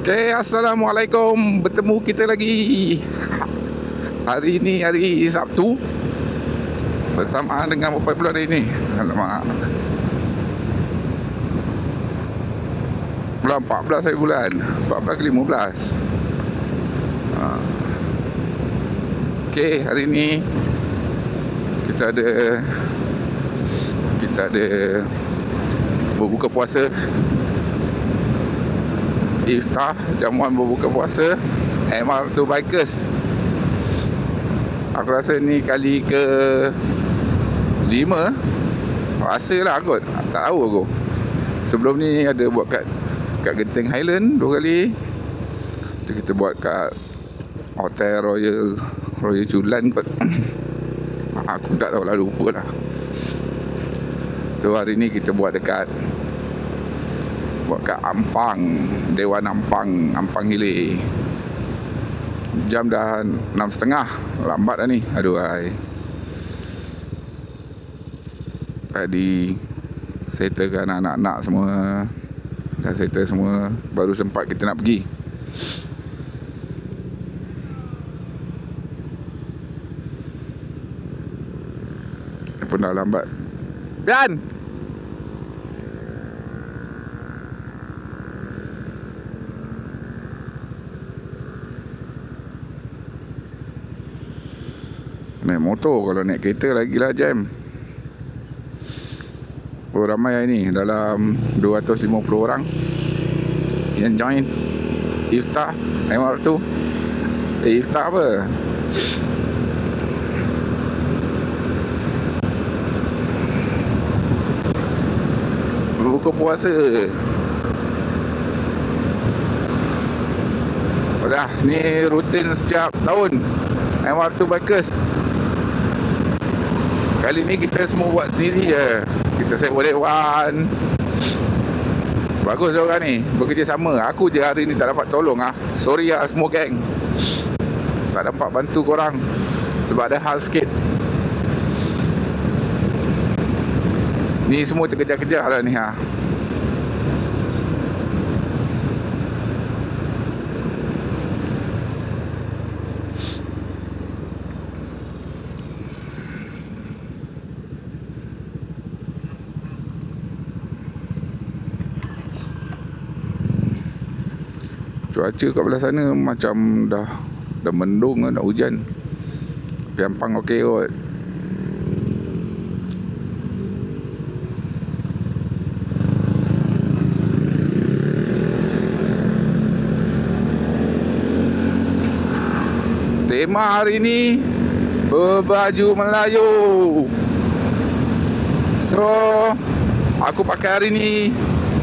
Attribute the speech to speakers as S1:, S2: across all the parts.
S1: Okay, Assalamualaikum. Bertemu kita lagi. Hari ini hari Sabtu, bersamaan dengan berapa bulan hari ni? Alamak, bulan 14 hari bulan 14 ke 15. Okay, hari ni kita ada berbuka puasa, iftar, jamuan berbuka puasa MR2 Bikers. Aku rasa ni kali ke 5. Rasalah kot, tak tahu aku. Sebelum ni ada buat kat Genting Highland 2 kali. Kita buat kat Hotel Royal Chulan kot. Aku tak tahu lah, lupa lah. Tu hari ni kita buat kat Ampang, Dewan Ampang Hilir. Jam dah 6.30. Lambat dah ni. Aduh hai. Tadi settlekan anak-anak semua. Dah settle semua, baru sempat kita nak pergi. Pun dah lambat. Bian! Naik motor, kalau naik kereta lagilah jam. Oh, ramai hari ni, dalam 250 orang yang join iftar MR2. Iftar apa? Buka puasa. Dah, ni rutin setiap tahun MR2 Bikers. Kali ni kita semua buat sendiri je. Kita sewa-sewan. Bagus diorang ni, bekerjasama. Aku je hari ni tak dapat tolong ah. Sorry lah semua geng, tak dapat bantu korang sebab ada hal sikit. Ni semua terkejar-kejar lah ni ha. Cuaca kat belah sana macam dah mendung, nak hujan. Tapi Ampang okey kot. Tema hari ni berbaju Melayu. So aku pakai hari ni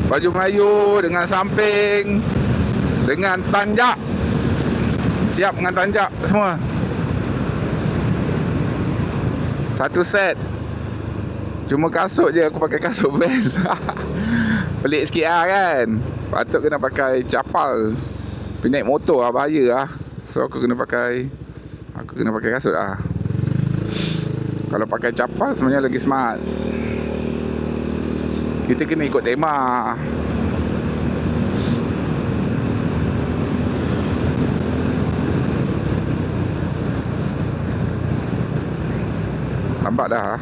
S1: baju Melayu dengan samping, dengan tanjak. Siap dengan tanjak semua. Satu set. Cuma kasut je aku pakai kasut Vans. Pelik sikit lah kan. Patut kena pakai capal. Pergi naik motor lah, bahaya lah. So aku kena pakai kasut lah. Kalau pakai capal sebenarnya lagi smart. Kita kena ikut tema. Nampak dah.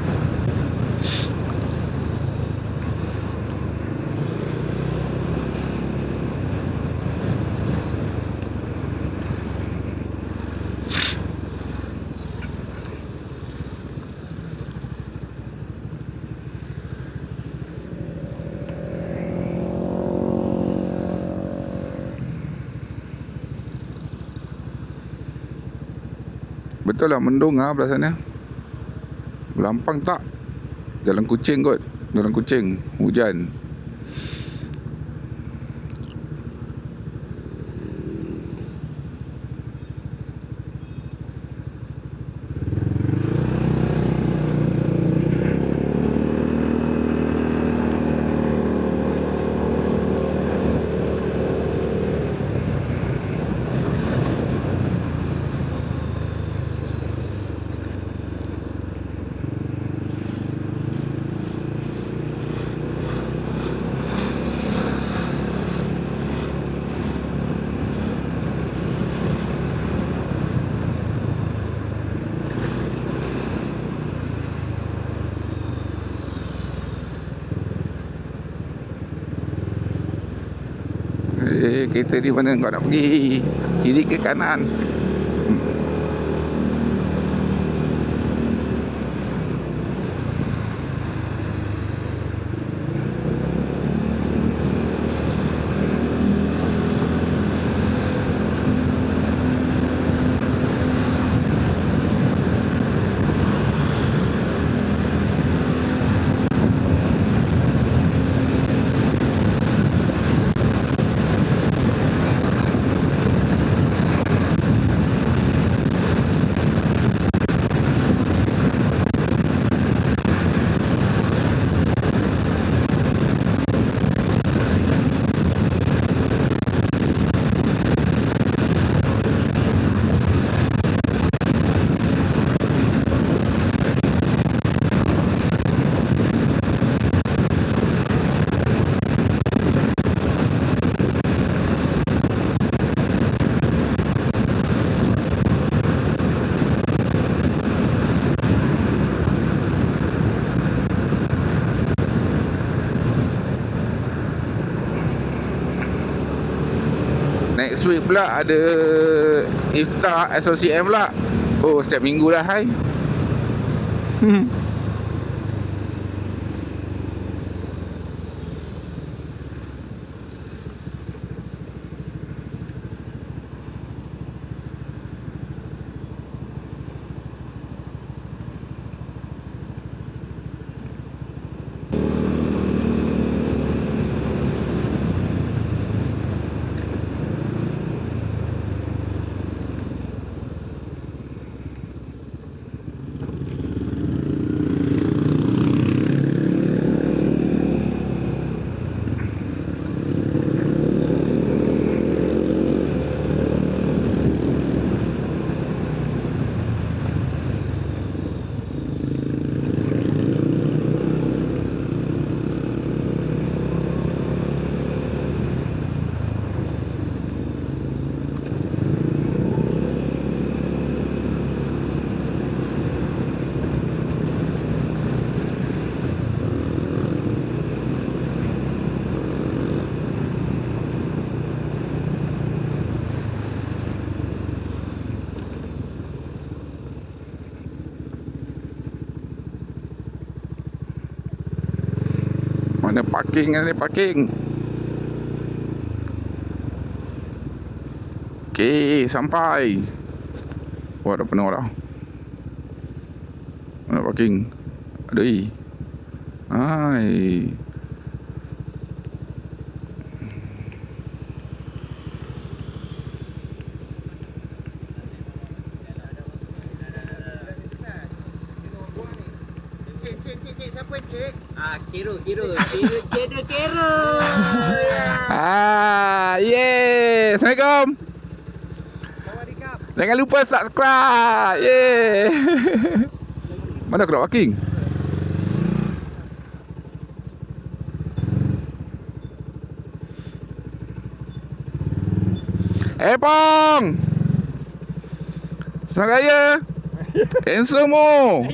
S1: Betul lah, mendung lah belah sana. Lampang tak? Jalan Kuching kot. Jalan Kuching, hujan. Okey, kereta di mana kau nak pergi? Kiri ke kanan? Next week pula ada iftar SOCM pula. Oh, setiap minggu dah, hai. Mana parking ni, parking. Okey, sampai. Wah, dah penuh dah. Mana parking? Aduh. Hai.
S2: Cik, siapa cik? Kira.
S1: Yeah. Assalamualaikum.
S2: Sawadikap.
S1: Jangan lupa subscribe. Yeah. Mana aku nak parking? Pong. Selamat raya. Handsome mo.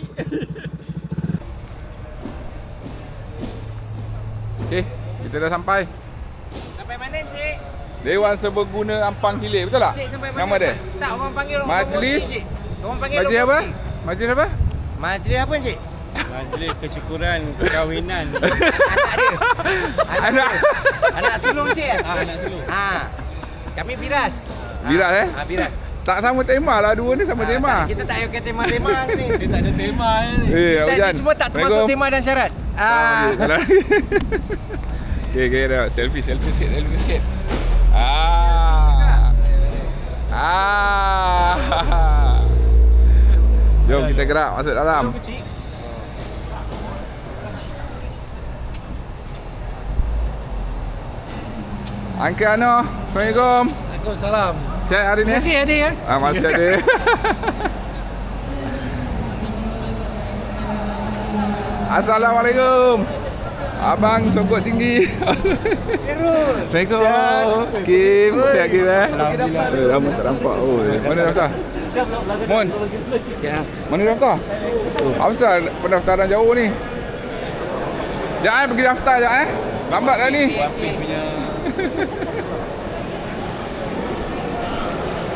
S1: Okey, kita dah sampai.
S2: Sampai mana cik?
S1: Dewan Serbaguna Ampang Hilir, betul tak?
S2: Cik sampai mana?
S1: Nama dia?
S2: Tak, orang panggil orang
S1: Majlis.
S2: cik. Orang panggil
S1: Majlis apa? Majlis apa?
S2: Majlis apa cik?
S3: Majlis kesyukuran perkahwinan.
S2: Anak sulung cik.
S3: Anak sulung.
S2: Kami Biras.
S1: Biras,
S2: Biras.
S1: Tak sama tema lah, dua ni sama tema.
S2: Kita tak payah tema-tema ni.
S3: Dia tak ada tema ni.
S2: Kita
S1: Hujan.
S2: ni semua tak termasuk tema dan syarat.
S1: Okay, dah. Selfie sikit. Jom kita gerak masuk dalam. Uncle Ano, Assalamualaikum.
S3: Waalaikumsalam.
S1: Sihat hari ni?
S3: Masih ada ya?
S1: Masih ada. Assalamualaikum. Abang sokok tinggi. Assalamualaikum. Kim, sihat Kim eh? Lama tak nampak. Oh, mana daftar? Mon.
S3: Ya.
S1: Mana daftar? Apa pasal pendaftaran jauh ni? Sekejap pergi daftar sekejap Lambat dah ni.
S3: Wapis punya.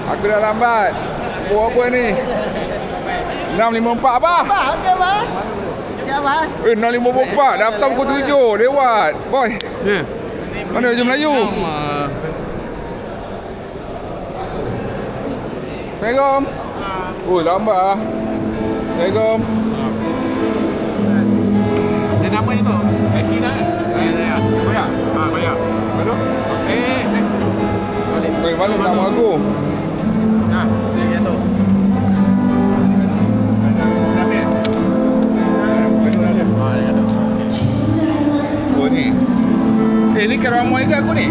S1: Aku dah lambat. Buat apa ni? 6.54 abah.
S2: Abah, okey abah. Siapa?
S1: 6.54. Daftar pukul 7. Lewat. Boy.
S3: Ya.
S1: Mana baju Melayu? Assalamualaikum. Oh, lambat ah. Assalamualaikum.
S3: Nama ni tu? Taxi dah? Ya. Bayar? Bayar. Baru?
S1: Oi, mana nama aku?
S3: Dia tu.
S1: Oh ni. Ni Keramoy ke aku ni?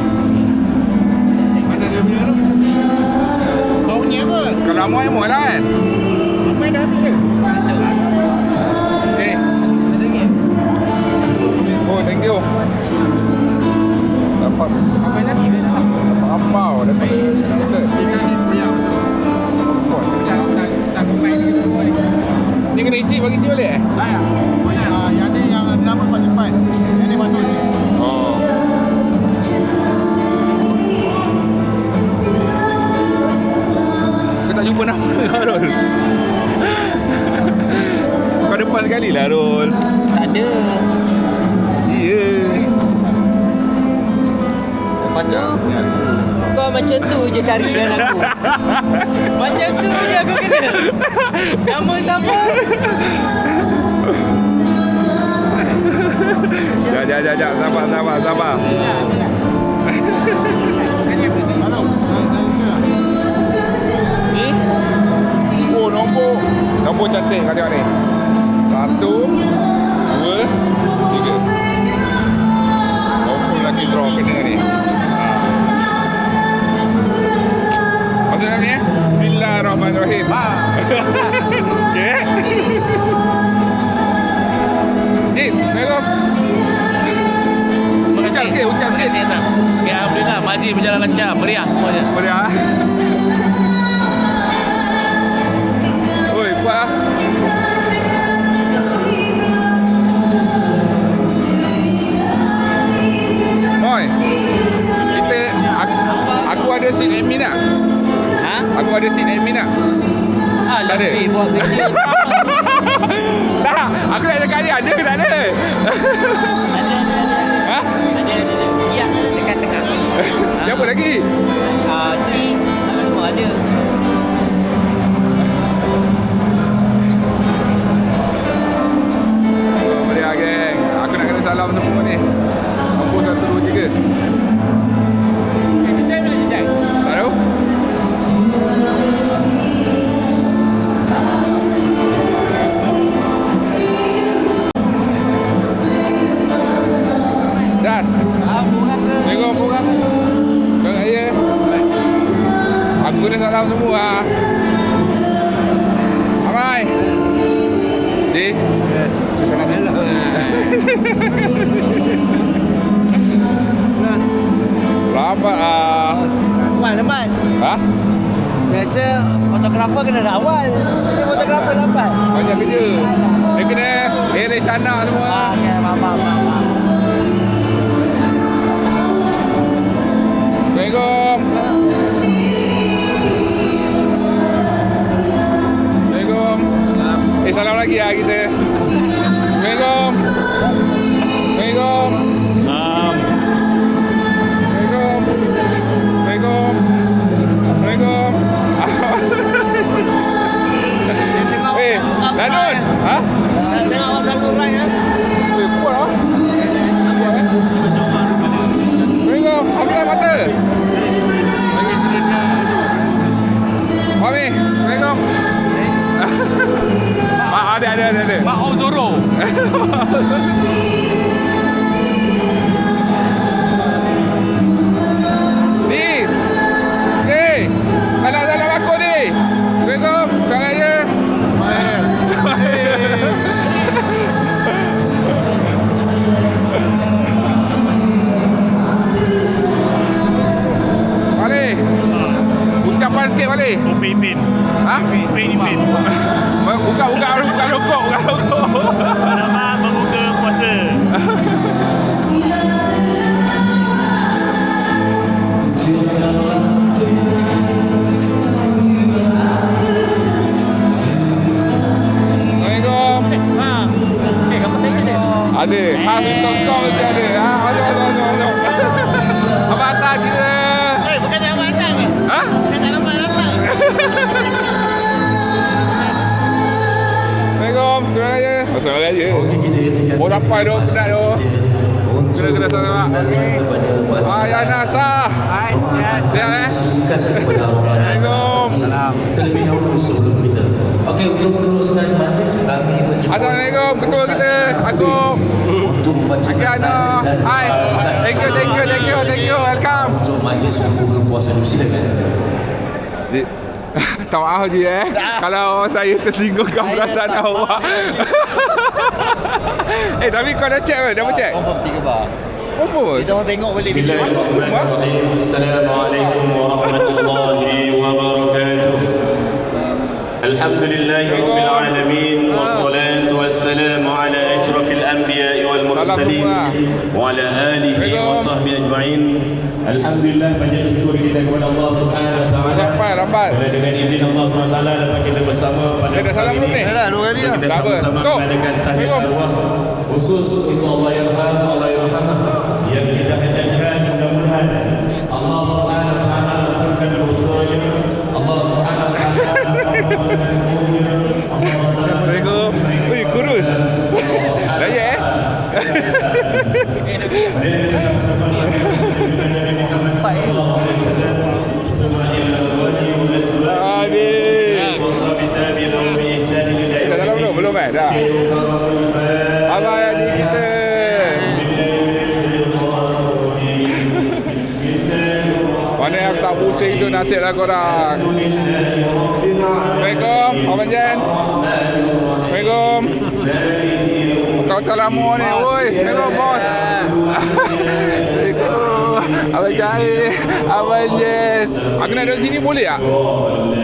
S3: Mana dia punya tu? Kau punya apa?
S1: Keramoy mu lah kan?
S3: Apa yang dah habis ke?
S1: Eh. Oh, thank you. Dapat
S3: Apa yang lagi ke dah?
S1: ampau dapat.
S3: Ikan ni koyak masuk. Dah komen ni dulu ni.
S1: Ni kena isi bagi isi balik eh?
S3: Ya. Yang ni yang nama kau simpan. Yang ni masuk ni.
S1: Oh. Kau tak jumpa nama Harul? Kau depan sekali lah Harul.
S2: Tak ada.
S1: Ya.
S2: Lepas tu kau macam tu je carikan aku. Macam tu je aku kena. Nama siapa?
S1: Jap. Sabar. Ni? Oh, nombor cantik kau tengok ni. 1, 2, 3. Nombor lagi draw kena ni. Maksudnya ni Bismillahirrahmanirrahim. Okay. Sip, Assalamualaikum. Ucap sikit.
S4: Terima kasih tak. Ya, alhamdulillah majlis berjalan lancar, meriah semuanya.
S1: Meriah. Oi, buat lah. Oi. Aku ada seat admin tak?
S4: Ha?
S1: Aku ada seat admin tak?
S4: Ah,
S1: Tak ada.
S4: lebih buat kerja.
S1: Tak, aku nak cakap dia ada ke tak ada? Ha?
S4: Ada. Ya, dekat tengah.
S1: Siapa lagi?
S4: Cik, semua ada.
S1: Oh, meriah geng. Aku nak kena salam semua ni. Nombor 1, 2, 3.
S3: Kejap bila kejap?
S1: Tak tahu? Das. Assalamualaikum. Selamat raya. Aku dah salam semua. Amai. Di. Cakap nak elak. Lambat ah.
S2: Lambat.
S1: Ha?
S2: Biasa fotografer kena dah awal. Ini fotografer lambat.
S1: Banyak kerja. Dia kena arrange anak semua.
S2: Okey, maaf.
S1: Assalamualaikum. Assalamualaikum. Salam lagi lah kita. Assalamualaikum. Assalamualaikum. Assalamualaikum. Assalamualaikum. Lanun. Ha?
S2: Tengok awak dalam orang ya.
S1: Kuat lah. Assalamualaikum. Apa mata? Mami, Assalamualaikum. Ada.
S4: Mak Om Zoro.
S1: Ni. Anak salam aku ni. Assalamualaikum. Saya. Balik. Ucapan sikit balik.
S3: Upin.
S1: Ha?
S3: Upin.
S1: Buka rokok.
S3: Selamat membuka puasa.
S1: Ada. Khas untuk kau mesti ada. Ha, masuk. Abang datang kita.
S2: Bukan yang abang datang ke?
S1: Ha?
S2: Bukan yang abang datang.
S1: Assalamualaikum. Selamat raya. Selamat raya.
S5: Okey, kita ingatkan
S1: Oh, sampai dah sedap tu. Kena selamat. Ya Nasah.
S2: Hai, sihat.
S1: Sihat
S5: kasih kepada Allah.
S1: Assalamualaikum.
S5: Terlebih dahulu sebelum kita. Okey, untuk meneruskan majlis kami menjemput
S1: Assalamualaikum. Ketua kita. Agung.
S5: untuk membacakan
S1: Ana.
S5: dan
S1: Hai. Thank you. Welcome.
S5: untuk majlis membuka puasa dulu. Silakan.
S1: Tak maaf je kalau saya tersinggung perasaan awak. Tapi kau dah check ke? Dah check?
S3: Confirm 3 bar.
S1: Apa?
S3: Kita orang tengok balik video.
S6: Bismillahirrahmanirrahim. Assalamualaikum warahmatullahi wabarakatuh. Alhamdulillahi rabbil alamin wassalatu wassalamu ala asyrafil anbiya'i wal mursalin wa ala alihi wa sahbihi ajma'in. Alhamdulillah, banyak syukur kita kepada Allah Subhanahu wa taala.
S1: Rambat.
S6: Kerana dengan izin Allah Subhanahu wa taala dapat kita bersama pada
S1: Dah salam
S6: hari
S1: belum ni?
S6: ini.
S3: Dah 2 kali dah.
S6: Kita
S1: Dah apa?
S6: sama-sama
S1: Tok.
S6: mengadakan tahlil
S1: Belum.
S6: arwah khusus untuk Allah yarham yang kita hajatkan. Mudah-mudahan Allah Subhanahu wa taala ampunkan dosanya. Allah Subhanahu wa taala
S1: Assalamualaikum. Ui, kurus. Dah ya
S6: Mari kita sama-sama dengan Nabi Muhammad sallallahu alaihi wasallam.
S1: Dah salam belum? Belum dah. Abang adik kita. Mana yang tak pusing tu nasib lah korang. Assalamualaikum, Abang Jan. Assalamualaikum. Tahu-tahu lama ni, oi. Assalamualaikum, bos. Assalamualaikum. Abang Jahir, Abang Jan. Aku nak duduk sini boleh tak?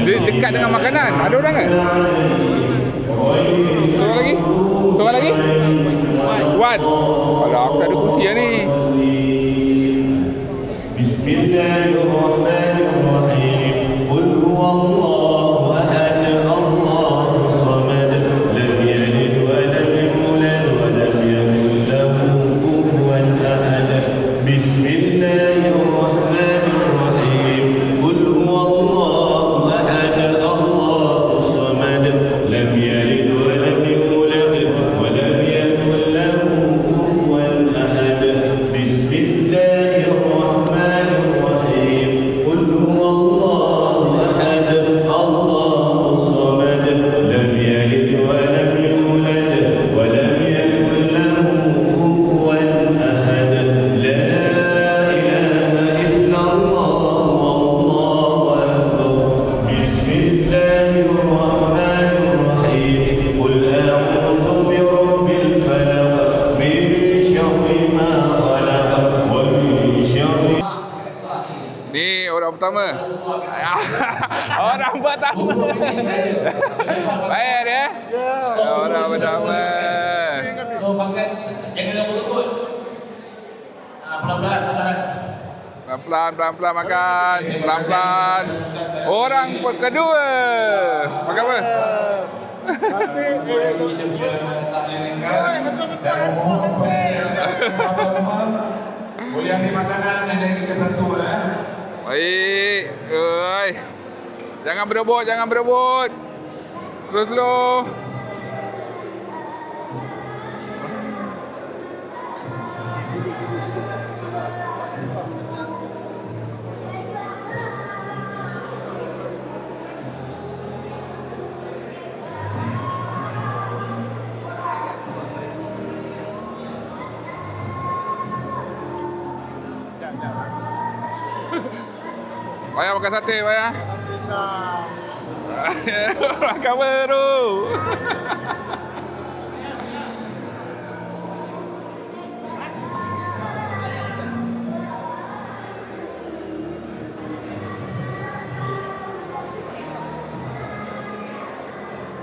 S1: Dekat dengan makanan. Ada orang kan? Seorang lagi? Wan. Kalau aku tak ada kursi lah ni.
S6: Bismillahirrahmanirrahim. Qul huwallahu ahad, Allahus samad, lam yalid wa lam yulad wa lam yakul lahu kufuwan ahad. Bismillahirrahmanirrahim. Qul huwallahu ahad, Allahus samad, lam yalid wa lam yulad wa lam yakul lahu kufuwan ahad. Bismillahirrahmanirrahim. Qul huwallahu ahad, Allahus samad, lam yalid wa lam yulad wa lam yakul lahu kufuwan ahad. La ilaha illallah wallahu akbar. Bismillahirrahmanirrahim. Qul a'udzu birabbil falaq min syarri ma khalaq wa min syarri.
S1: Ni orang pertama. Orang pertama. Baik dia. Orang pertama.
S4: So makan, jangan berebut. Pelan-pelan.
S1: Pelan-pelan makan. Pelan-pelan. Orang kedua. Makan apa?
S3: Sate
S4: Kita punya tahlil ringkas. Dan mohon kepada sahabat semua boleh ambil makanan dan kita beratur
S1: Baik. Oi. Jangan berebut. Slow-slow. Bayar makan sate, bayar. Makan baru.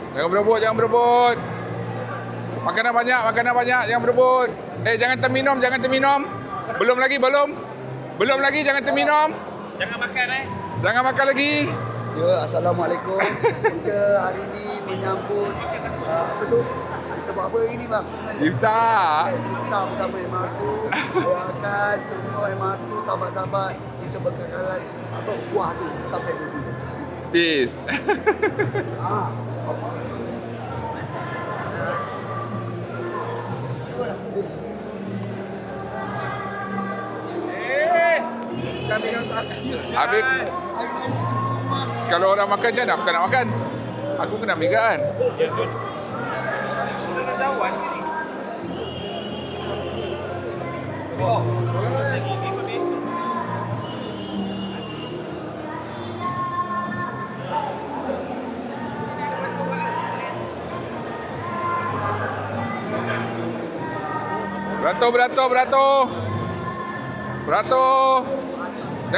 S1: Jangan berebut. Makanan banyak, jangan berebut. Jangan terminum. Belum lagi, jangan terminum. Jangan makan lagi.
S7: Ya, Assalamualaikum. Kita hari ini menyambut apa tu? Kita buat apa hari ni bang?
S1: Iftar.
S7: Yes, iftar bersama Imam aku. Doakan semua Imam aku, sahabat-sahabat kita berkekalan apa kuah tu sampai dulu.
S1: Peace.
S7: Ah. Kami yang start.
S1: Habis kalau orang makan macam mana? Aku tak nak makan. Aku kena ambil kan. Beratur.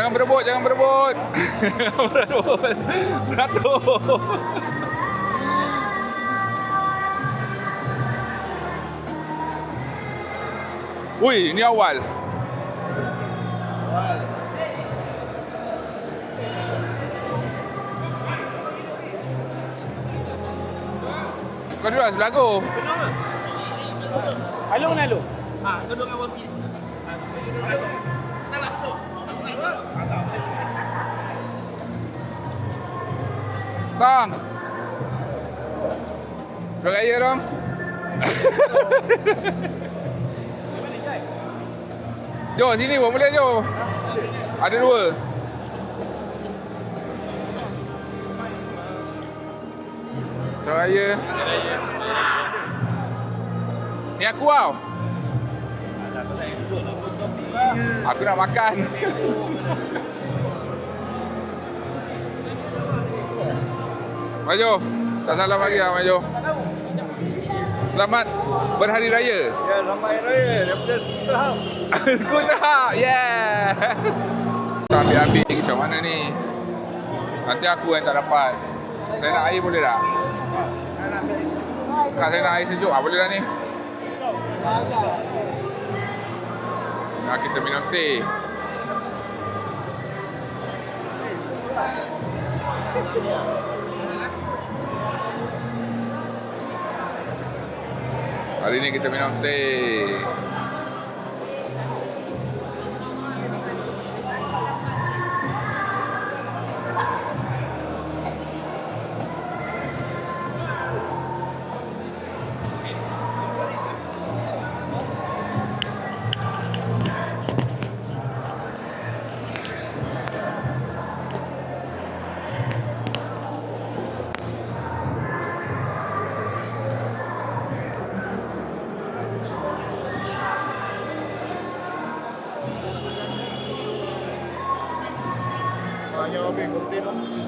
S1: Jangan berebut. Beratur. Ui, ini awal. Kau duduk sebelah aku.
S3: Alung nak alung.
S1: Bang. Selamat raya dong. Jo, sini buat boleh Jo. Ada 2. Selamat raya. Ni aku tau. Aku nak makan. Maju. Tak salah lagi lah Maju. Selamat berhari raya.
S3: Ya, selamat hari raya daripada Sukutahap.
S1: Sukutahap. Yeah. Ambil macam mana ni? Nanti aku yang tak dapat. Saya nak air boleh tak? Kak, saya nak air sejuk. Boleh lah ni. Nah, kita minum teh. Hari ni kita minum teh.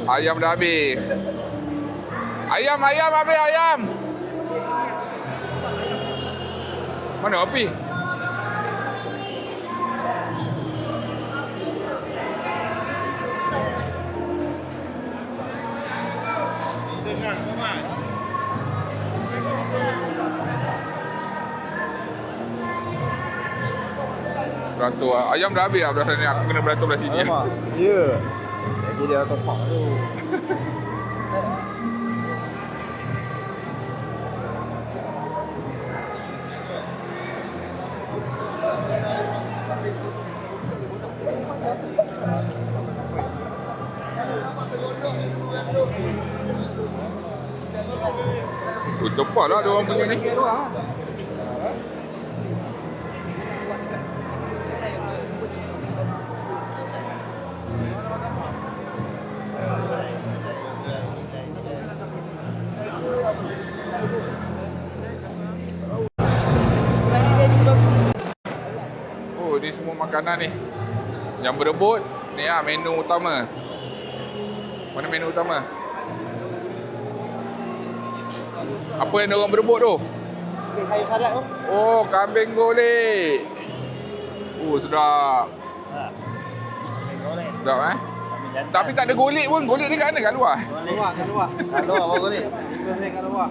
S1: Ayam dah habis. Ayam habis ayam. Mana api?
S3: Dengar, Mamat.
S1: Beratur. Ayam dah habis lah belah ni. Aku kena beratur belah sini.
S3: Alamak. Ya. Jadi dia topak tu.
S1: Tepat lah dia orang punya ni. Oh, ni semua makanan ni. Yang berebut, ni lah menu utama. Mana menu utama? Apa yang orang berebut tu?
S2: Sayur salad tu.
S1: Oh, kambing golek. Oh, sedap. Sedap Tapi tak ada golek pun. Golek ni kat mana? Kat luar?
S2: Kat luar. Kat luar apa boleh? Kat luar.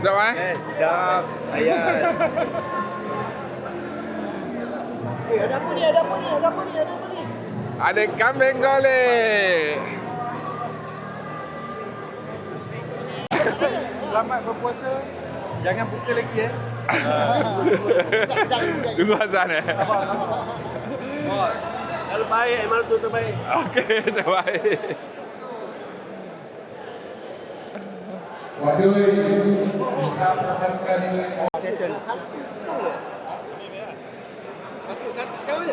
S1: Sedap
S3: Sedap. Ayat.
S7: Ada apa ni?
S1: Ada kambing golek.
S3: Selamat berpuasa. Jangan buka lagi
S1: Tunggu azan
S2: Bos, kalau baik Imal tu terbaik.
S1: Okey, terbaik.
S4: Waduh, kita mendapatkan
S2: Satu je.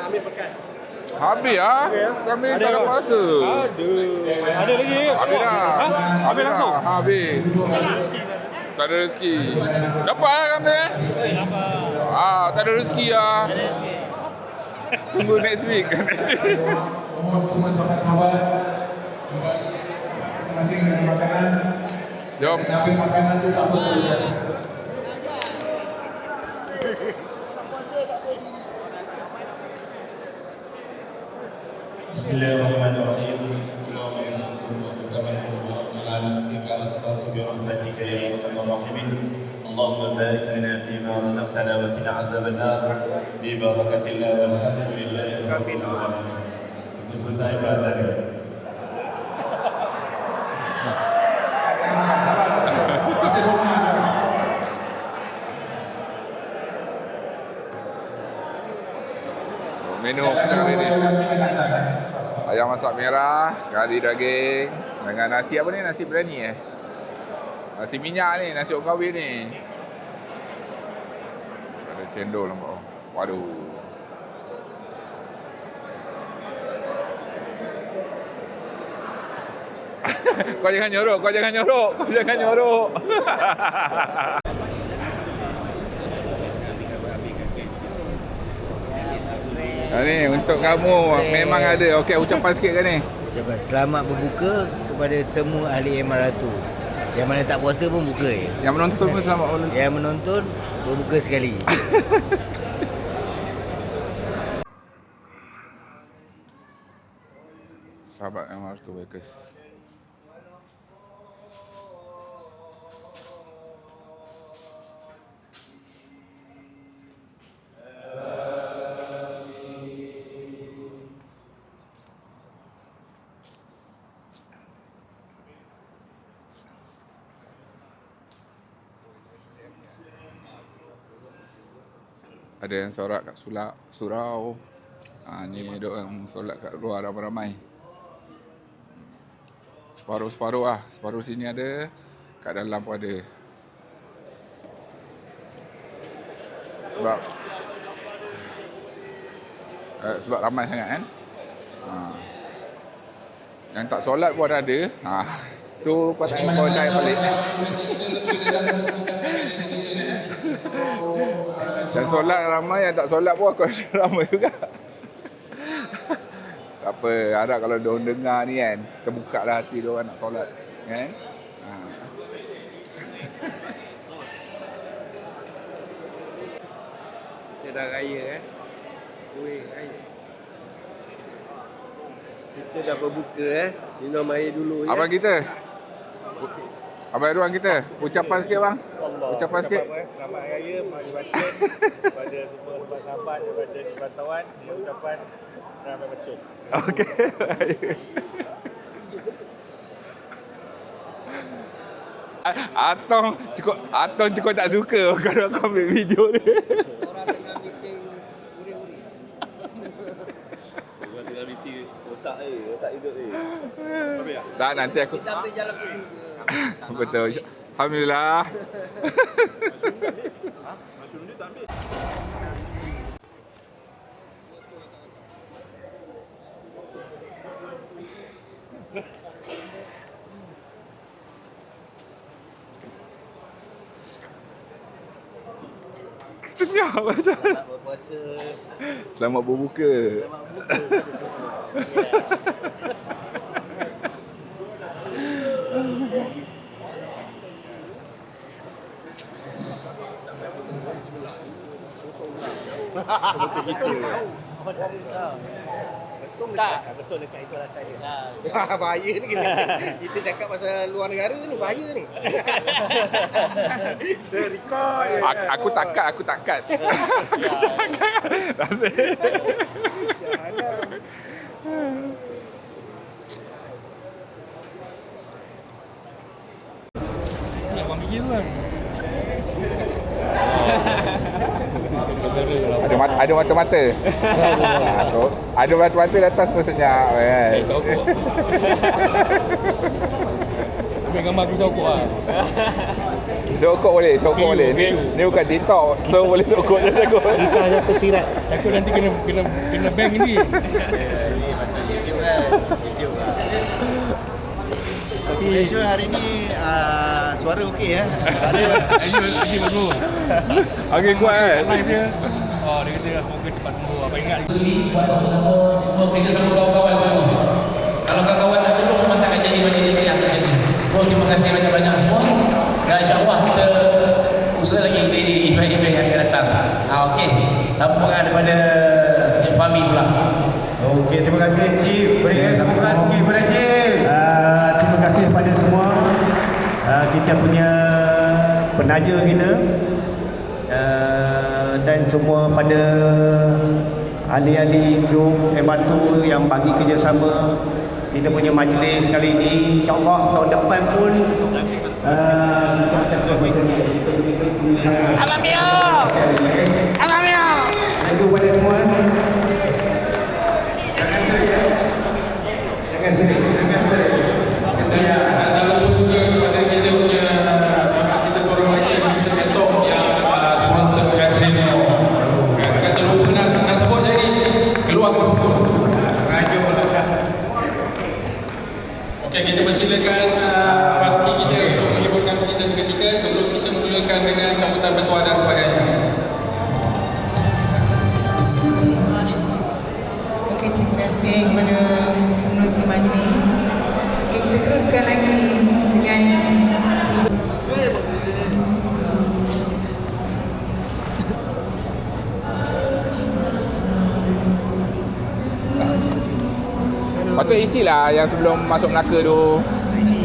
S2: Ambil pekat.
S1: Habis ah. Kami tak ada puasa.
S3: Ada lagi?
S1: Habis dah.
S3: Habis langsung?
S1: Dah, habis. Tak ada rezeki. Dapat lah kami tak ada rezeki lah. Tunggu next week.
S4: mohon semua sahabat-sahabat masing-masing dengan makanan.
S1: Jom.
S4: Ambil makanan tu tak apa teruskan.
S6: Bismillahirrahmanirrahim. Allahumma salli ala sayyidina bi rahmatika ya arhamar rahimin. Allahumma barik lana fima razaqtana wa qina adzabannar bi barakatillah walhamdulillahi rabbil alamin. Tunggu sebentar azan.
S1: Menu kita kali ni ayam masak merah, kari daging dengan nasi apa ni? Nasi biryani nasi minyak ni, nasi orang kahwin ni. Ada cendol nampak. Waduh. Kau jangan nyorok, kau jangan nyorok, kau jangan nyorok. Ni untuk kamu memang ada. Okey, ucapan sikit kan ni.
S8: Ucapan selamat berbuka kepada semua ahli Emaratu. Yang mana tak puasa pun buka
S1: Yang menonton pun selamat menonton.
S8: Yang menonton berbuka sekali.
S1: Sahabat Emaratu Bakers. Ada yang solat kat surau. Ni dok yang solat kat luar ramai-ramai. Separuh-separuh lah. Separuh sini ada, kat dalam pun ada. Sebab ramai sangat kan. Yang tak solat pun ada. Tu kau tak kau naik balik. Yang solat ramai, yang tak solat pun aku rasa ramai juga. Tak apa, harap kalau diorang dengar ni kan, terbuka dah hati diorang nak solat kan.
S2: Kita dah raya kuih raya. Kita dah berbuka minum air dulu ya.
S1: Abang kita. Abang Irwan kita, ucapan sikit bang. Ucapan sikit.
S9: Selamat Hari Raya, mari batin kepada semua sahabat-sahabat daripada di Bantauan. Dia ucapan ramai betul.
S1: Okey. Atong cukup tak suka kalau kau ambil video ni.
S2: Orang tengah meeting uri-uri. Orang tengah meeting rosak hidup ni.
S1: Dah nanti aku
S2: Kita ambil jalan ke surga.
S1: betul. Alhamdulillah. Senyap betul.
S2: Selamat berpuasa.
S1: Selamat berbuka.
S2: Selamat berbuka kepada semua.
S9: Betul gitu. Betul dekat itu lah saya. Bahaya ni kita cakap pasal luar negara ni, bahaya ni. Record.
S1: Aku takat.
S9: lagi tu kan.
S1: Ada mata-mata. Ada mata-mata datang semua senyap kan.
S9: Ambil gambar aku sokok lah.
S1: Sokok boleh. Ni bukan TikTok. So boleh sokok je takut.
S8: Kisahnya tersirat.
S9: Takut nanti kena bank ni.
S8: Ini pasal YouTube kan. YouTube lah. Okay, so hari ni suara okey ya. Ada
S9: Haji bagus.
S1: Okey kuat kan.
S9: Live dia. Oh, dia kata semoga cepat sembuh. Apa ingat
S5: Sini buat sama semua kerja sama kawan-kawan semua. Kalau kawan-kawan tak tolong memang takkan jadi macam ini atas ini. Semua terima kasih banyak-banyak semua. Dan insya-Allah kita usaha lagi di event-event yang akan datang. Okey. Sambungan daripada Cik Fahmi pula.
S3: Okey, terima kasih Cik. Berikan sambutan sikit kepada Cik.
S10: Terima kasih kepada semua kita punya penaja kita dan semua pada ahli-ahli grup Ematu yang bagi kerjasama kita punya majlis kali ini. InsyaAllah tahun depan pun kita macam tu macam ni. Alhamdulillah. Thank you kepada semua. Jangan sedih.
S4: Dan tak lupa juga kepada kita punya sahabat kita seorang lagi, Mr. Mentor yang sponsor Casino. Kan terlupa nak sebut jadi keluar ke depan. Raja lah. Okey, kita persilakan Waski kita untuk menghiburkan kita seketika sebelum kita mulakan dengan cabutan bertuah dan sebagainya.
S11: Okey, terima kasih kepada pengurusi majlis. Okey, kita teruskan lagi dengan
S1: Patut isi lah yang sebelum masuk Melaka tu.
S8: isi.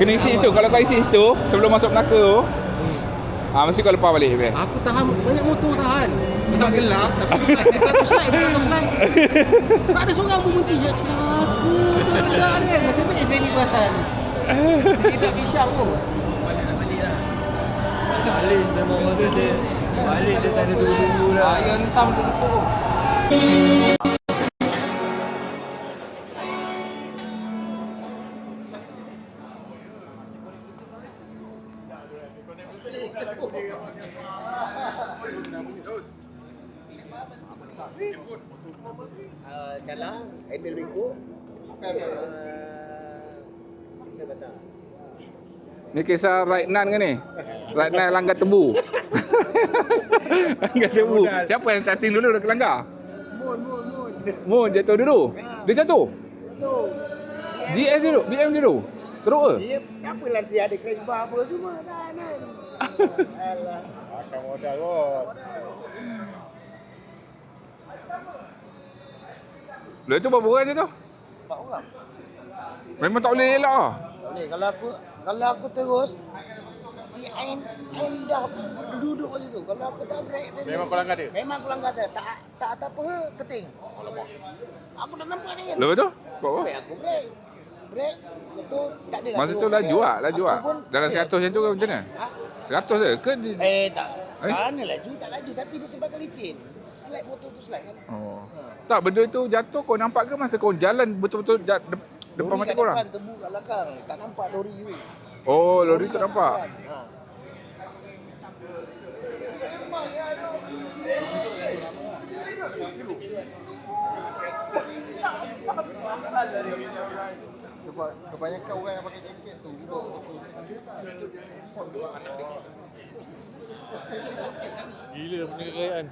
S1: Kena isi situ. Kalau kau isi situ sebelum masuk Melaka tu, mesti kau lepas balik.
S3: Aku tahan banyak motor tahan. Sebab gelap tapi bukan tu slide. Tak ada seorang pun berhenti je. Celaka tu budak ni kan. Nasib baik saya ni perasan. Tidak pisang pun. Balik memang orang dia. Balik dia tak ada tunggu dah. Yang entam tu betul.
S8: Cala, handle bengkok. Signal batal.
S1: Ni kisah right nan ke ni? Right nan langgar tebu. Langgar tebu. Siapa yang starting dulu dekat langgar? Mun jatuh dulu. Dia jatuh. GS dulu, BM dulu. Teruk ke?
S8: Dia apalah dia ada crash bar apa semua tahanan. Alah.
S9: Akan modal bos.
S1: Lepas tu berapa orang je tu?
S8: 4 orang.
S1: Memang tak boleh elak lah.
S8: Tak boleh kalau aku terus si Ain dah duduk kat situ. Kalau aku tak break dia.
S9: Memang kau langgar dia?
S8: Memang aku langgar dia. Tak apa keting. Aku dah nampak dia.
S1: Lepas tu? Buat apa?
S8: Aku break. Betul tak ada.
S1: Masa tu laju lah. Dalam 100 macam tu ke macam mana? 100 je ke?
S8: Tak. Mana laju? Tak laju tapi dia sebab licin. Slide motor tu slide kan.
S1: Oh. Tak, benda tu jatuh kau nampak ke masa kau jalan betul-betul depan mata kau orang?
S8: Lori kat depan, tebu kat belakang. Tak nampak lori tu.
S1: Oh, lori tu nampak.
S3: Sebab kebanyakan orang yang pakai jaket tu
S9: Gila punya kekayaan.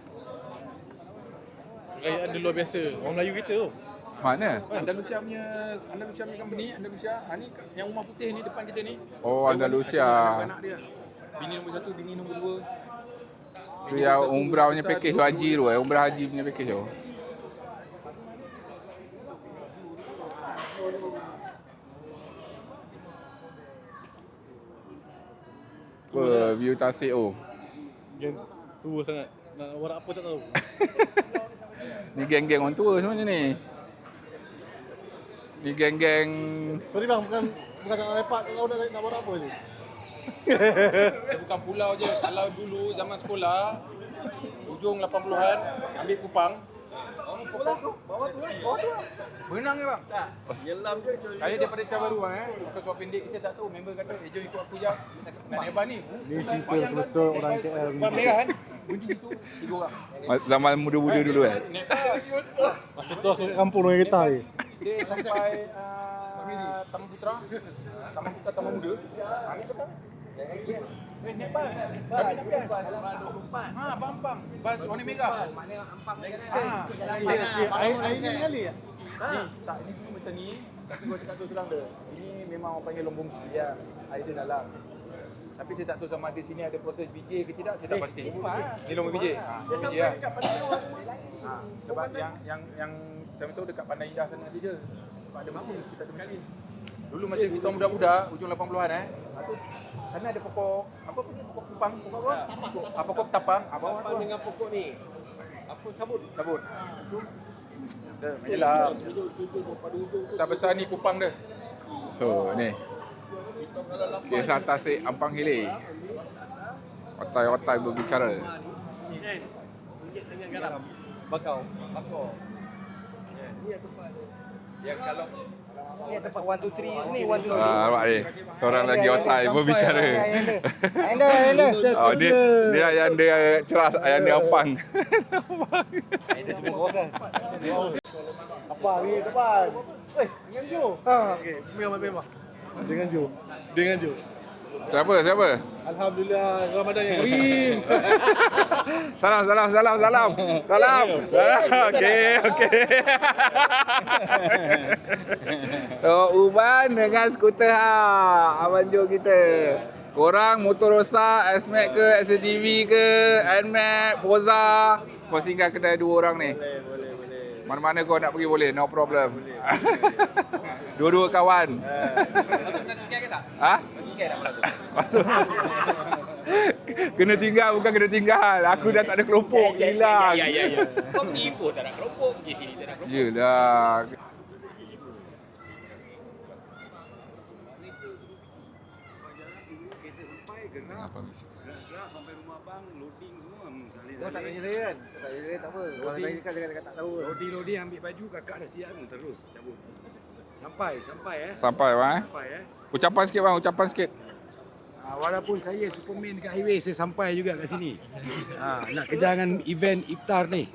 S9: Kekayaan dia luar biasa. Orang Melayu kita tu.
S1: Mana?
S9: Andalusia punya company, Andalusia. Ni yang rumah putih ni depan kita ni.
S1: Oh, Andalusia.
S9: Anak dia. Bini nombor 1, bini nombor 2.
S1: Tu yang umrah punya package tu haji tu. Umrah haji punya package tu. View Tasik
S9: Geng tua sangat. Nak buat apa tak tahu.
S1: Ni geng-geng orang tua sebenarnya ni. Ni geng-geng.
S3: Sorry bang, bukan nak lepak, tak tahu nak buat apa ni.
S4: Dia bukan pulau je. Kalau dulu zaman sekolah, hujung 80-an, ambil Kupang.
S3: Bawah tu lah.
S4: Berenang ke bang?
S2: Tak. Nyelam je.
S4: Saya daripada Cabaru bang Bukan suap pendek kita tak tahu. Member kata, jom ikut aku jap. Nak nebah ni.
S3: Ni cerita betul orang KL ni.
S4: Ban merah kan? Bunyi gitu. 3 orang.
S1: Zaman muda-muda dulu kan.
S3: Masa tu aku kat kampung dengan kereta ni.
S4: Dia sampai Taman Putra. Taman Muda. Ni petang. Naik bas. Pampang. Bas warna merah.
S2: Maknanya Ampang ni
S3: Air ni kali ya?
S4: Tak, ini dulu macam ni. Tapi gua cakap tu terang dia. Ini memang orang panggil lombong sikit lah. Air dia dalam. Tapi saya tak tahu sama ada sini ada proses BJ ke tidak, saya tak pasti. Ni lombong BJ. BJ lah. Sebab yang saya tahu dekat Pandai Indah sana je. Sebab ada mesin, kita ada mesin. Dulu masa kita muda-muda, hujung 80-an sana ada pokok, apa punya pokok kupang, pokok apa? Pokok tapang. Apa dengan pokok ni? Apa sabut? Sabut. Dah, menyelam. Besar-besar ni kupang dia.
S1: So, ni. Kisah tasik Ampang Hilir. Otai-otai berbicara.
S2: Ni kan. Ringgit dengan garam. Bakau. Ni tempat yang kalau ni tempat 1 2 3 ni 1 2 3.
S1: Nampak ni. Seorang lagi otai berbicara.
S8: Anda.
S1: Oh, dia yang dia ceras, yang dia Ampang.
S2: Ada sebelah kawasan.
S3: Apa ni depan? Dengan Jo. Okey, memang. Dengan Jo.
S1: Siapa?
S3: Alhamdulillah, Ramadan yang karim.
S1: Salam. Okey. Tok Uban dengan skuter Abang Jo kita. Korang motor rosak, S-Max ke, SCTV ke, NMAX, Forza, kau singgah kedai 2 orang ni.
S2: Boleh.
S1: Mana-mana kau nak pergi boleh, no problem. Dua-dua kawan. Ha? Kena tinggal, bukan kena tinggal. Aku dah tak ada kelompok, hilang.
S2: Ya. Kau tipu tak nak kelompok, pergi sini tak nak kelompok.
S1: Yelah. Apa misi?
S9: Gerak sampai rumah bang, loading semua.
S3: Kau tak tanya saya kan? Tak tanya saya tak apa. Orang tanya kakak tak tahu.
S9: Loading ambil baju, kakak dah siap terus cabut. Sampai
S1: Sampai bang. Ucapan sikit.
S9: Walaupun saya Superman dekat highway, saya sampai juga kat sini. Nak kejar dengan event iftar ni.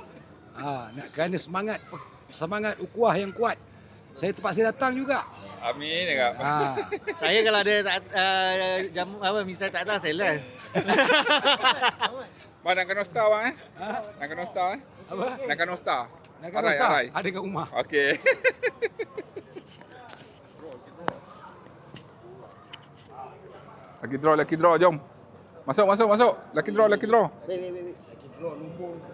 S9: Nak kerana semangat ukhuwah yang kuat. Saya terpaksa datang juga.
S1: Amin ya kak.
S2: Saya kalau ada jamu apa misalnya tak ada saya lah.
S1: Bang nak kena star bang Nak kena star
S9: Apa?
S1: Nak kena star.
S9: Arai. Ada kat rumah.
S1: Okey. Lagi draw, jom. Masuk. Lagi draw.
S9: Lagi draw nombor.
S1: Ni.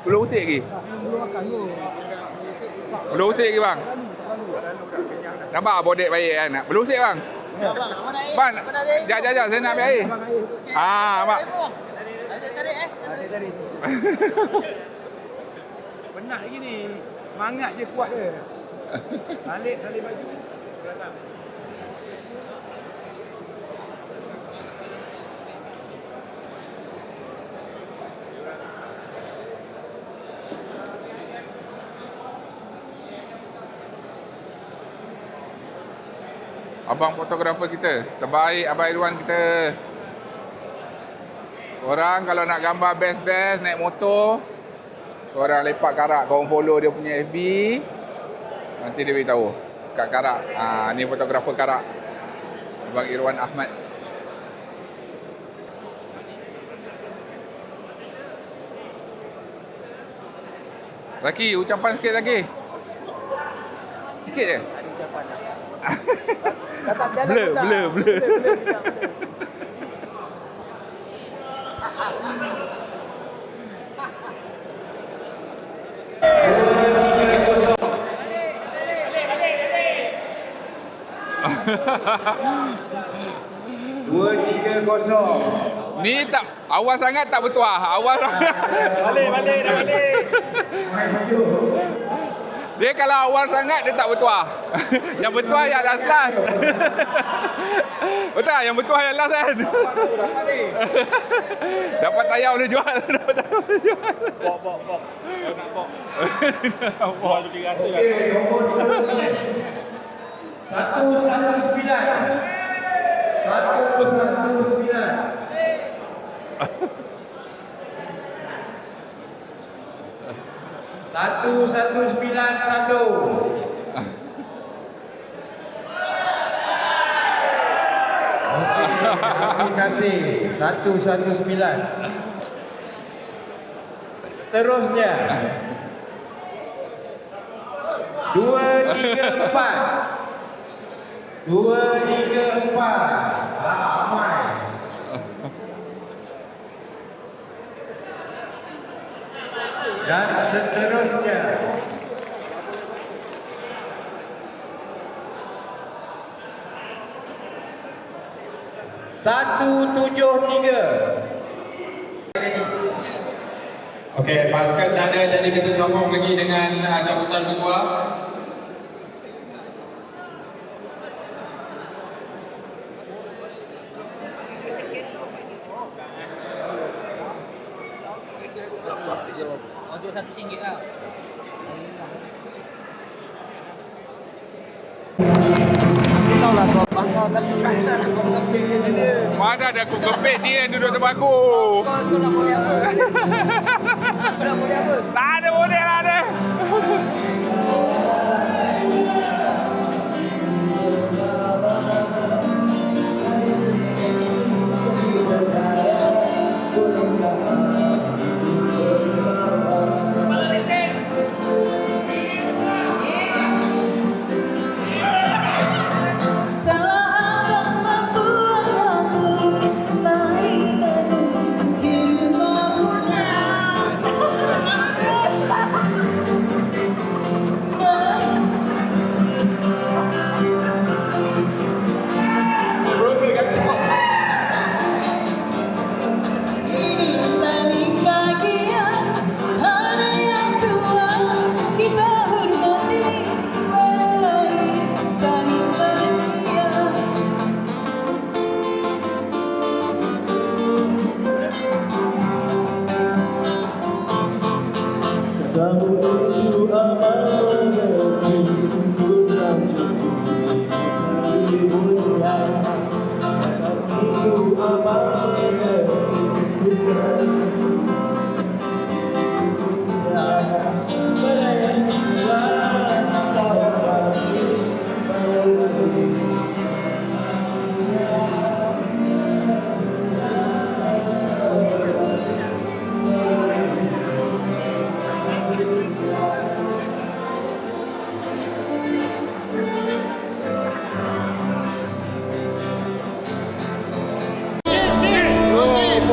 S1: Belum usik lagi. Belum usik lagi bang. Nampak bodek baik kan? Belum usik bang. Bang, jap, saya nak ambil air. Mak.
S9: Tarik. Penat lagi ni. Semangat je kuat dia. Balik salin baju.
S1: Abang fotografer kita, terbaik Abang Irwan kita. Korang kalau nak gambar best naik motor, korang lepak Karak, korang follow dia punya FB. Nanti dia beritahu kat Karak. Ni fotografer Karak, Abang Irwan Ahmad. Laki, ucapan sikit lagi. Sikit je.
S2: Ada ucapan tak?
S1: Blur. Dua, 3-0. Ni tak awal sangat tak bertuah. Awal.
S9: Balik.
S1: Dia kalau awal sangat dia tak bertuah. Yang bertuah yang last-last. Betul tak? Yang bertuah yang last kan? Dapat tayar boleh jual. Dapat tayar boleh jual.
S6: Bok. Kau nak bok. Bok lebih rata lah.
S8: Okey, nombor 119. 119. Terima kasih. 119. Terusnya 234. Ramai. Dan seterusnya 173.
S4: Okey, Pascal dah ada, jadi kita sambung lagi dengan cabutan kedua.
S2: Jual RM1 lah.
S7: Tahu lah kau bangga tapi takkan kau keping dia sendiri.
S1: Mana ada aku kepek dia yang duduk depan aku.
S7: Kau nak boleh apa? Kau nak boleh apa?
S1: Tak ada model lah ada.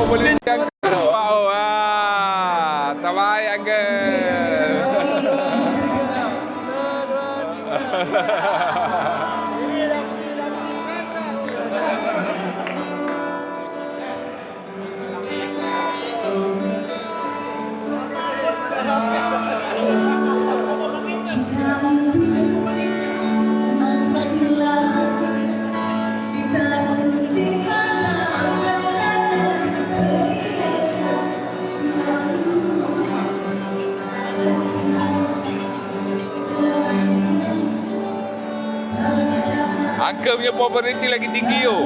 S1: Boleh jaga. Wow, terbaik Uncle. Uncle punya populariti lagi tinggi yo.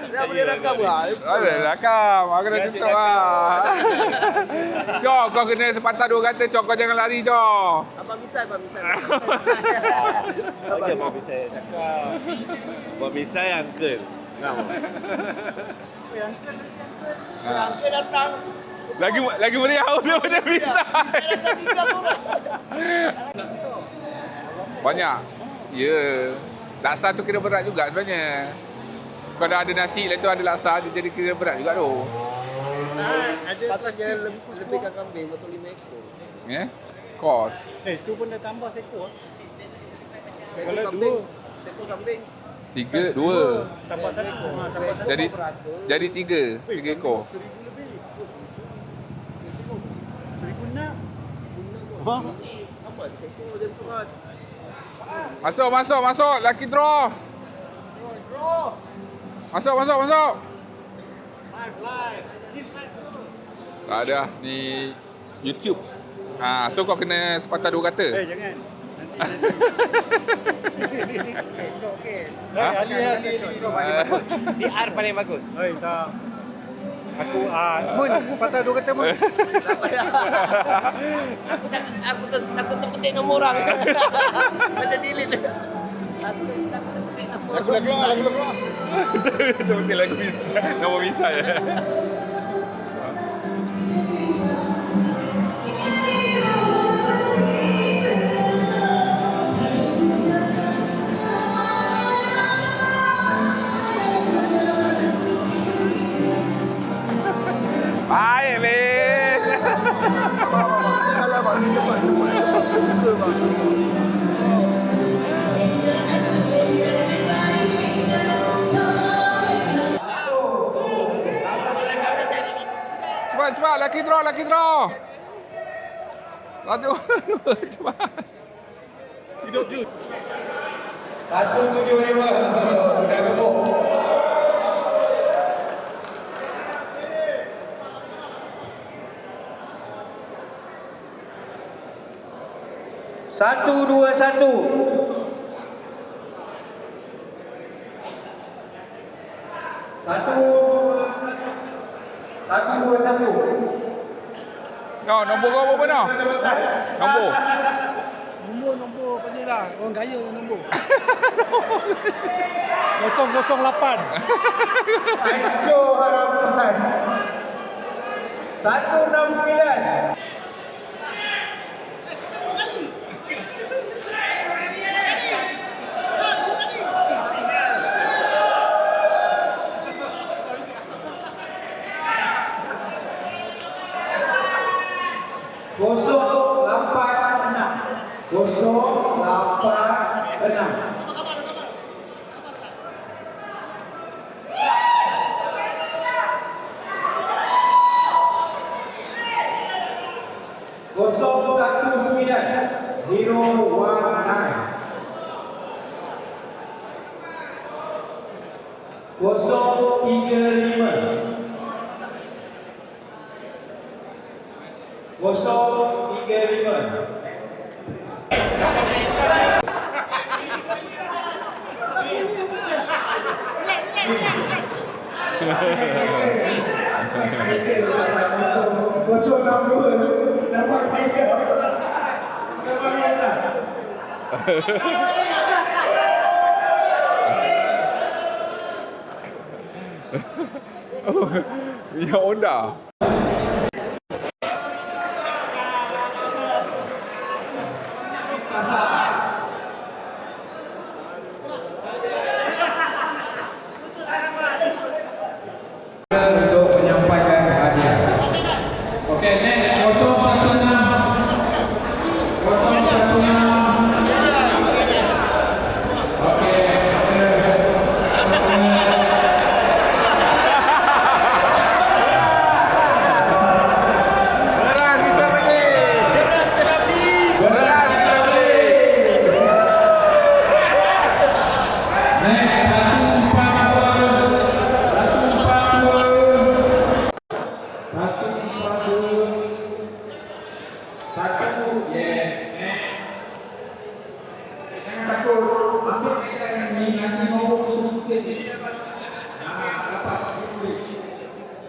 S7: Dah boleh rakam lah.
S1: Boleh rakam. Aku dah tutup lah. Cok, kau kena sepatah dua kata. Cok, kau jangan lari, Cok.
S7: Abang misal.
S6: Okey, Abang Misal cakap. Abang Misal yang Uncle. Kenapa?
S7: Uncle datang.
S1: Lagi meriah daripada bisa. Banyak. Ya. Laksa tu kira berat juga sebenarnya. Kalau ada nasi, lepas tu ada laksa, dia jadi kira berat juga tu.
S7: Patutnya lebihkan kambing betul 5 ekor.
S1: Ya? Kos.
S3: Tu pun dah tambah seekor.
S7: Kalau dua. Seekor kambing.
S1: 3, 2.
S3: Tambah satu. Tambah satu.
S1: Jadi 3 ekor.
S3: 1,000 lebih. 1,600.
S7: Apa? Seekor dia berat.
S1: Masuk. Lucky draw. Masuk.
S3: Live.
S1: Tak ada di YouTube. So kau kena sepatah 2 kata.
S3: Jangan.
S7: Okey.
S3: Ali.
S2: PR paling bagus.
S3: Tak. Aku Mun sepatah 2 kata Mun.
S7: Aku takut terpetik nombor orang. Pada delete. Aku dah keluar.
S1: Itu betul lagu nombor misal. Baik, Bin.
S7: Salah bang, ni tempat. Buka bang.
S1: Cepat, lucky draw. 1, 2, cepat.
S3: Hidup je.
S5: 175 dah gemuk.
S2: Satu, dua, satu.
S1: Nombor kau apa dah? Nombor.
S9: Nombor apa ni lah. Orang kaya dengan nombor. 008.
S5: Hancur harapan. 169. Kosong 8-6. Kosong 19. 019. Kosong 35. 035. Kosong 60. Nampak tiga.
S1: Minyak Honda.
S5: Untuk menyampaikan hadiah. Okey, next 016. 016.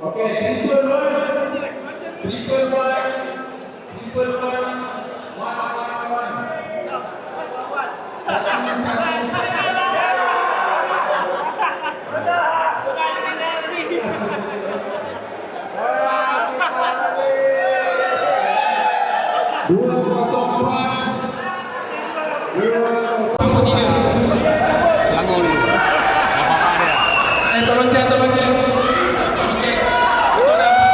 S5: Okey. Tolong cek. Okey. Betul dah.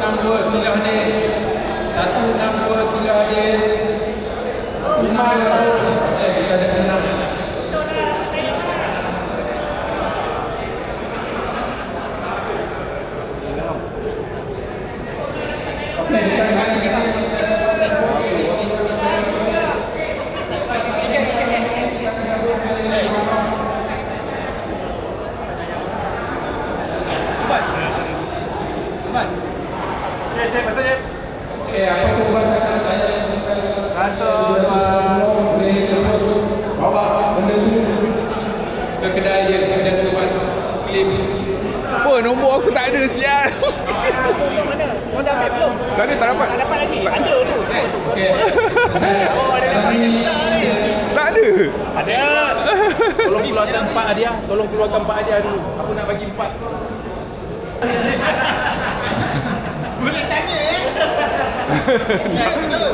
S4: number sila hadir. 1 number sila hadir. 5 tahun. Kita ada 6. Ke kedai dia, kedai tu buat claim.
S1: Apa nombor aku tak ada sial.
S3: Nombor mana? Kau dah ambil belum?
S1: Tak ada, tak dapat.
S3: Tak dapat lagi? Ada tu. Semua tu.
S4: Okey.
S3: Oh, ada dapat besar ni.
S1: Tak ada.
S3: Ada.
S4: Tolong keluarkan 4 hadiah. Tolong keluarkan 4 hadiah dulu. Aku nak bagi 4.
S3: Boleh tanya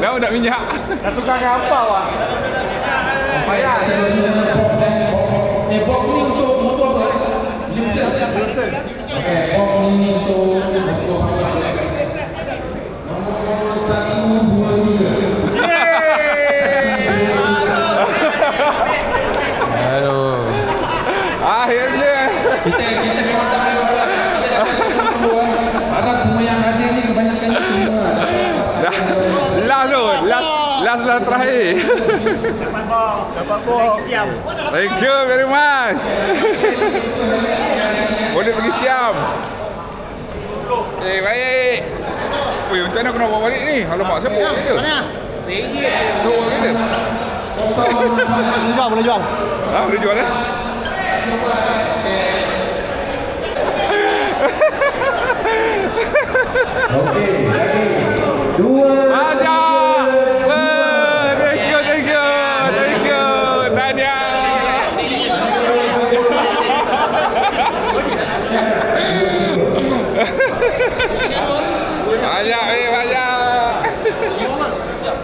S1: Dah nak minyak.
S3: Dah tukar apa awak?
S4: Payah. Box ni untuk motor apa? Limited siap. Okey, box ni untuk motor apa? Nombor 1, 2, 3. Aduh.
S1: Akhirnya.
S4: Kita memang tak boleh buat. Harap semua yang hadir ni kebanyakan semua.
S1: Last tu. Last terakhir.
S3: Dapat box. Siap.
S1: Thank you very much. Boleh pergi Siam. Okay, baik. Oi, macam mana aku nak bawa balik ni? Alamak, siapa orang kita?
S3: Mana?
S1: Seorang kita.
S3: Boleh jual.
S1: Ha, boleh jual eh?
S4: Okey, lagi 2.
S1: Aja. Thank you. Tahniah. Banyak.
S3: Jam.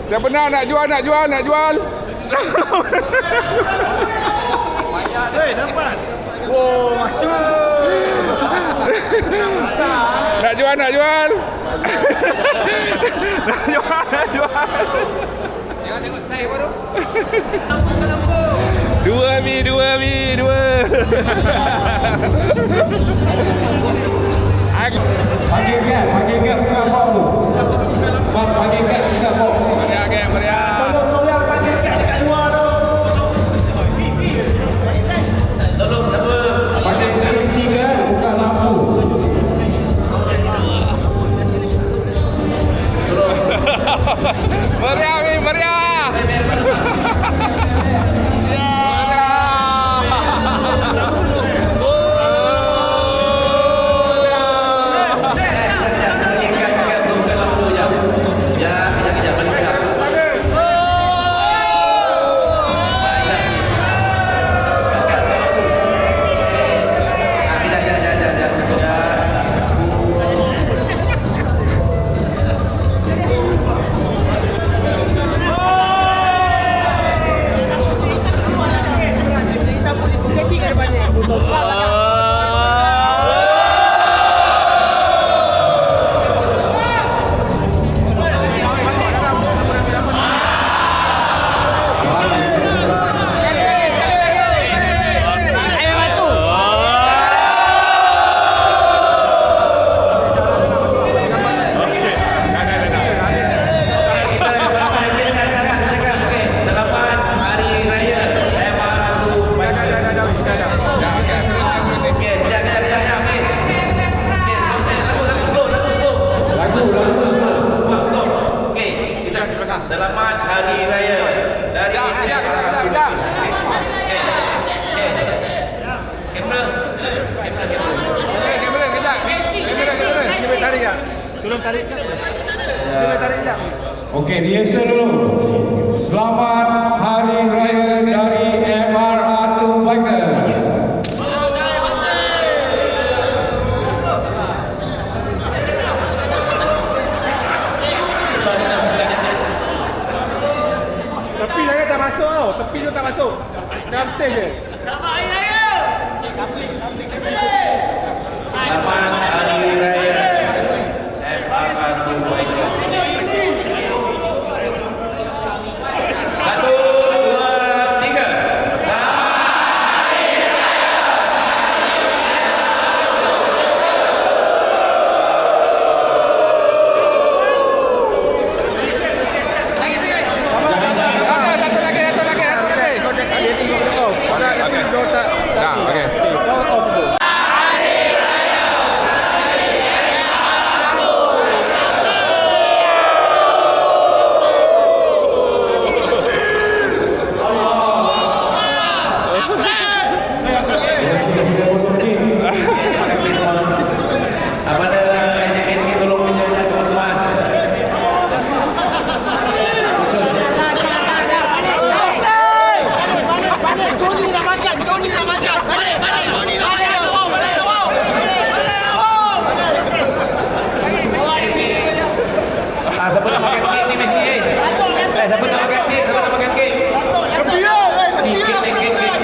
S1: Siapa nak jual?
S3: Dapat. Oh, masuk.
S1: Nak jual? Nak jual.
S2: Tengok saya baru.
S1: 2 Mi.
S4: Panggil kat bukan bau tu. Panggil kat bukan bau.
S1: Meriah.
S4: Tolong soyak panggil kat dekat luar tu. Tolong siapa? Panggil security ke buka lampu.
S1: Meriah Mi.
S5: Selamat Hari Raya dari
S1: Kejap. Kamera, kejap. Kamera.
S3: Tarik tak? Tolong tarik tak? Tolong tarik tak?
S4: Okey, rehearsal dulu. Selamat Hari Raya dari MR Atu Biker.
S3: Tapi jangan tak masuk tau, tepi tu tak masuk. Dalam stage je.
S5: Selamat Hari Raya Satu, dua, tiga. Siapa nak makan kek ni mesti siapa nak makan kek? Siapa nak makan kek? Tepi lah. Kek.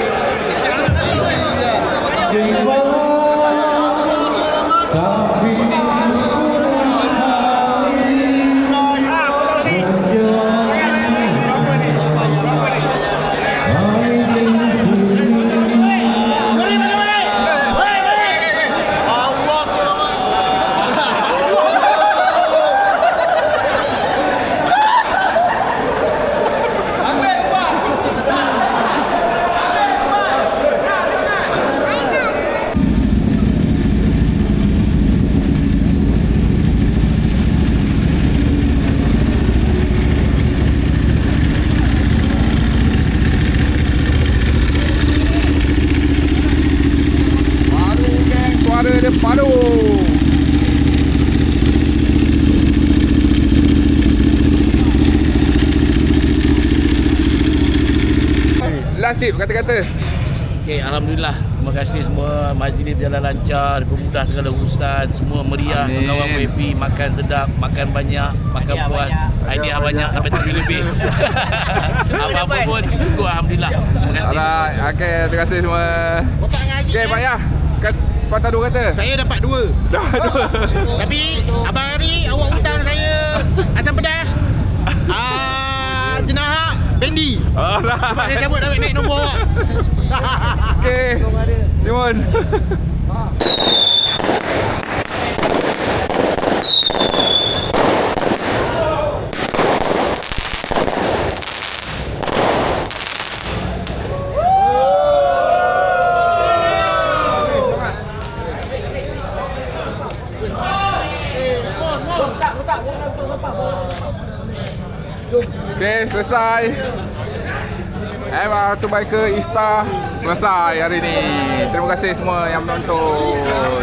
S1: Suara dia padu. Last sip kata-kata.
S5: Okey, alhamdulillah. Terima kasih semua. Majlis berjalan lancar, dipermudah segala urusan, semua meriah, kawan happy, makan sedap, makan banyak, makan puas, idea banyak sampai lebih. Apa-apa pun syukur alhamdulillah. Terima kasih.
S1: Alright, okey, terima kasih semua. Okey, Pak Yah. Sepatah dua kata.
S3: Saya dapat 2. Tapi abang Hari awak hutang saya asam pedas. Jenahak Bendi. Sebab saya cabut naik nombor awak.
S1: Okey. Timun. Okey, selesai. Emma tu biker iftar selesai hari ni. Terima kasih semua yang menonton.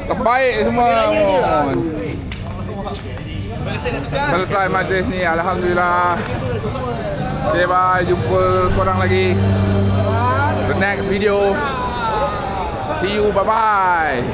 S1: Terbaik semua. Selesai majlis ni, alhamdulillah. Okay, bye. Jumpa korang lagi the next video. See you, bye bye.